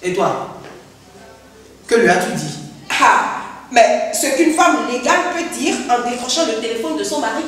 Et toi? Que lui as-tu dit? Ah, mais ce qu'une femme légale peut dire en décrochant le téléphone de son mari.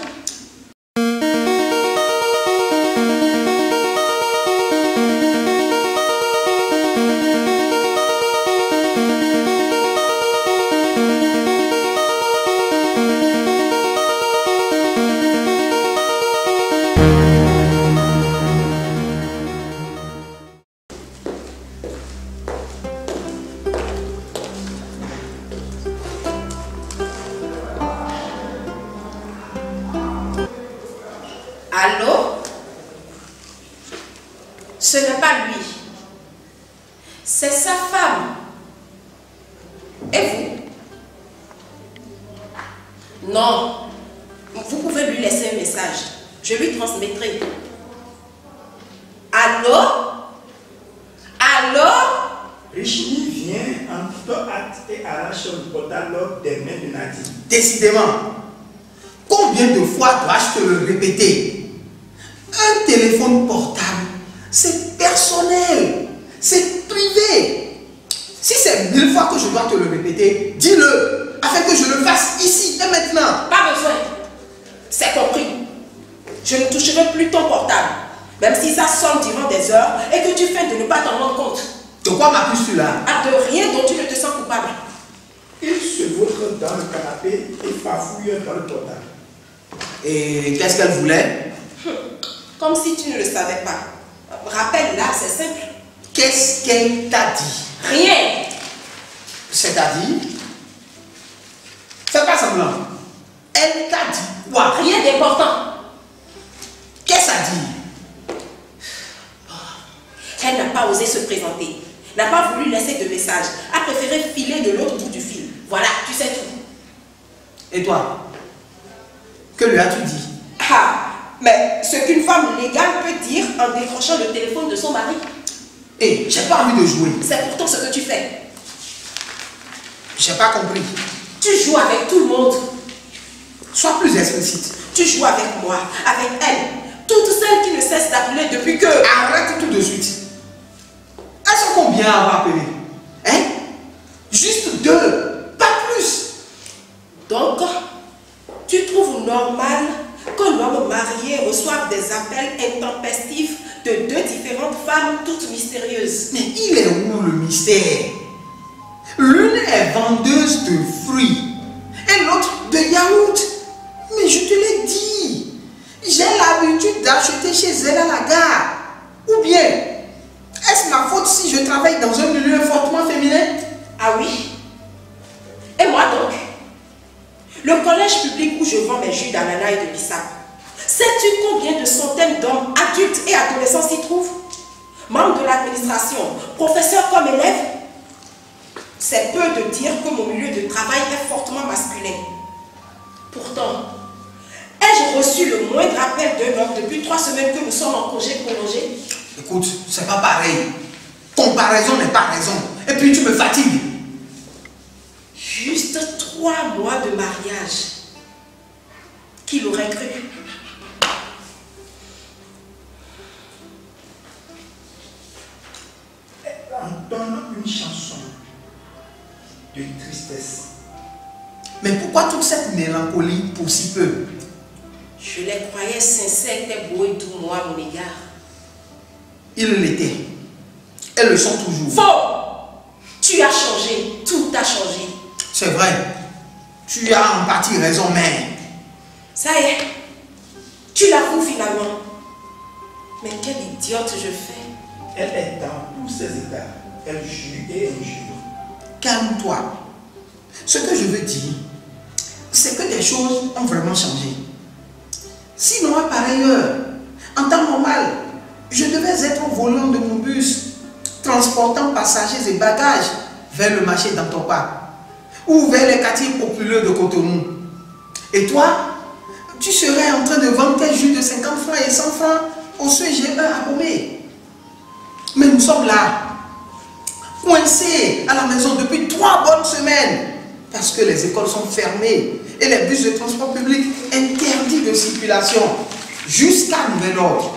Allô? Ce n'est pas lui. C'est sa femme. Et vous? Non. Vous pouvez lui laisser un message. Je lui transmettrai. Allô? Allô? Richini vient en toute hâte et arrache le portable des mains de Nadine. Décidément, combien de fois dois-je te le répéter? Un téléphone portable, c'est personnel, c'est privé. Si c'est 1000 fois que je dois te le répéter, dis-le, afin que je le fasse ici et maintenant. Pas besoin. C'est compris. Je ne toucherai plus ton portable, même si ça sonne durant des heures et que tu fais de ne pas t'en rendre compte. De quoi m'accuses-tu là? Ah, de rien dont tu ne te sens coupable. Il se vautre dans le canapé et farfouille dans le portable. Et qu'est-ce qu'elle voulait? Comme si tu ne le savais pas. Rappelle-la, c'est simple. Qu'est-ce qu'elle t'a dit? Rien. C'est-à-dire? Fais pas semblant. Elle t'a dit quoi? Rien d'important. Qu'est-ce qu'elle a dit? Elle n'a pas osé se présenter. N'a pas voulu laisser de message. A préféré filer de l'autre bout du fil. Voilà, tu sais tout. Et toi? Que lui as-tu dit? Ah, mais ce qu'une femme légale peut dire en décrochant le téléphone de son mari. Hé, j'ai pas envie de jouer. C'est pourtant ce que tu fais. J'ai pas compris. Tu joues avec tout le monde. Sois plus explicite. Tu joues avec moi, avec elle. Toutes celles qui ne cessent d'appeler depuis que... Arrête tout de suite. Elles sont combien à avoir appelé? Hein? Juste 2, pas plus. Donc, tu trouves normal qu'un homme marié reçoive des appels intempestifs de 2 différentes femmes toutes mystérieuses? Mais il est où le mystère? L'une est vendeuse de fruits et l'autre de yaourt. Mais je te l'ai dit, j'ai l'habitude d'acheter chez elle à la gare. Ou bien, est-ce ma faute si je travaille dans un milieu fortement féminin? Ah oui? Et moi donc? Le collège public où je vends mes jus d'ananas et de bissap, sais-tu combien de centaines d'hommes adultes et adolescents s'y trouvent? Membres de l'administration, professeurs comme élèves? C'est peu de dire que mon milieu de travail est fortement masculin. Pourtant, ai-je reçu le moindre appel d'un homme depuis 3 semaines que nous sommes en congé prolongé? Écoute, c'est pas pareil. Comparaison n'est pas raison. Et puis tu me fatigues. Juste 3 mois de mariage. Qui l'aurait cru? Elle entonne une chanson de tristesse. Mais pourquoi toute cette mélancolie pour si peu? Je les croyais sincères, tes beaux et doux mots à mon égard. Ils l'étaient. Elles le sont toujours. Faux! Tu as changé, tout a changé. C'est vrai. Tu as en partie raison, mais... Ça y est, tu l'avoues finalement. Mais quelle idiote je fais. Elle est dans tous ses états. Elle jure et injure. Calme-toi. Ce que je veux dire, c'est que des choses ont vraiment changé. Sinon, à pareille heure, en temps normal, je devais être au volant de mon bus, transportant passagers et bagages vers le marché d'Antopa ou vers les quartiers populaires de Cotonou. Et toi, tu serais en train de vendre tes jus de 50 francs et 100 francs au CG1 à Bomé. Mais nous sommes là, coincés à la maison depuis 3 bonnes semaines, parce que les écoles sont fermées et les bus de transport public interdits de circulation jusqu'à nouvel ordre.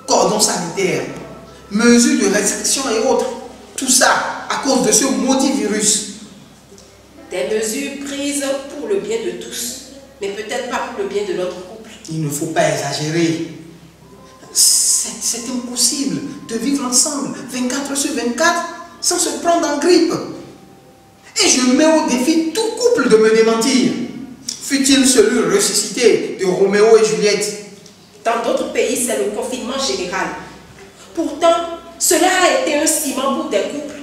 Cordon sanitaire, mesures de restriction et autres. Tout ça à cause de ce maudit virus. Des mesures prises pour le bien de tous, mais peut-être pas pour le bien de notre couple. Il ne faut pas exagérer. C'est impossible de vivre ensemble 24/24 sans se prendre en grippe. Et je mets au défi tout couple de me démentir. Fut-il celui ressuscité de Roméo et Juliette? Dans d'autres pays, c'est le confinement général. Pourtant, cela a été un ciment pour des couples.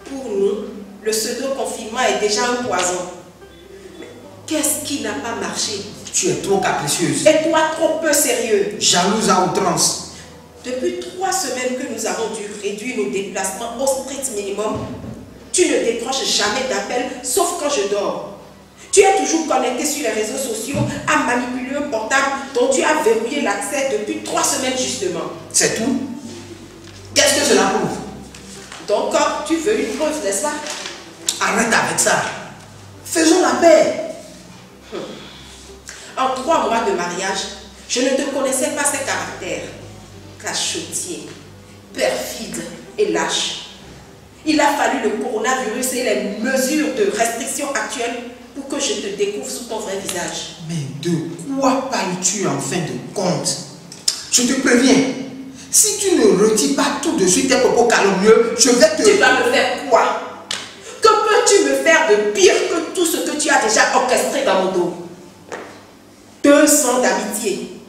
Pour nous, le pseudo-confinement est déjà un poison. Mais qu'est-ce qui n'a pas marché? Tu es trop capricieuse. Et toi, trop peu sérieux. Jalouse à outrance. Depuis 3 semaines que nous avons dû réduire nos déplacements au strict minimum, tu ne décroches jamais d'appel, sauf quand je dors. Tu es toujours connecté sur les réseaux sociaux à manipuler un portable dont tu as verrouillé l'accès depuis 3 semaines justement. C'est tout? Qu'est-ce que cela prouve? Donc, tu veux une preuve, n'est-ce pas? Arrête avec ça. Faisons la paix. En 3 mois de mariage, je ne te connaissais pas ses caractères. Cachotier, perfide et lâche. Il a fallu le coronavirus et les mesures de restriction actuelles pour que je te découvre sous ton vrai visage. Mais de quoi parles-tu en fin de compte? Je te préviens, si tu ne retires pas tout de suite tes propos calomnieux, je vais te... Tu vas me faire quoi? Que peux-tu me faire de pire que tout ce que tu as déjà orchestré dans mon dos? 2 ans d'amitié,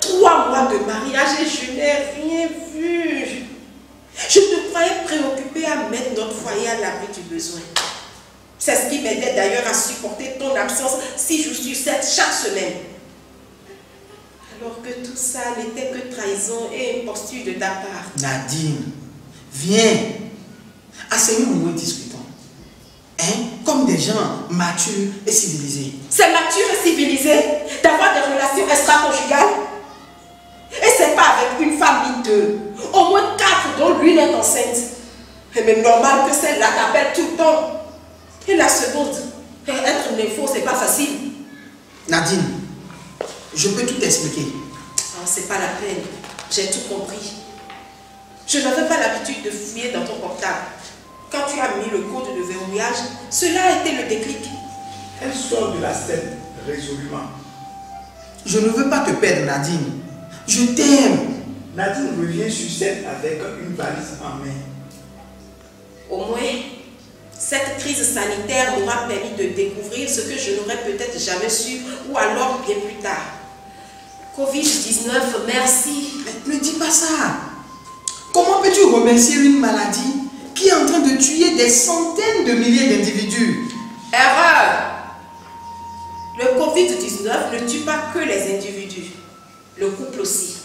3 mois de mariage et je n'ai rien vu. Je te croyais préoccupé à mettre notre foyer à l'abri du besoin. C'est ce qui m'aidait d'ailleurs à supporter ton absence 6 jours sur 7 chaque semaine. Alors que tout ça n'était que trahison et imposture de ta part. Nadine, viens. Asseyons-nous et discutons. Hein? Comme des gens matures et civilisés. C'est mature et civilisé d'avoir des relations extra-conjugales. Et c'est pas avec une famille de au moins 4 dont l'une est enceinte. Mais normal que celle-là t'appelle tout le temps. Et la seconde, être nympho, c'est pas facile. Nadine, je peux tout expliquer. Oh, c'est pas la peine. J'ai tout compris. Je n'avais pas l'habitude de fouiller dans ton portable. Quand tu as mis le code de verrouillage, cela a été le déclic. Elle sort de la scène résolument. Je ne veux pas te perdre, Nadine. Je t'aime. Nadine revient sur scène avec une valise en main. Au moins, cette crise sanitaire m'aura permis de découvrir ce que je n'aurais peut-être jamais su, ou alors bien plus tard. Covid-19, merci. Mais ne dis pas ça. Comment peux-tu remercier une maladie qui est en train de tuer des centaines de milliers d'individus? Erreur! Le Covid-19 ne tue pas que les individus, le couple aussi.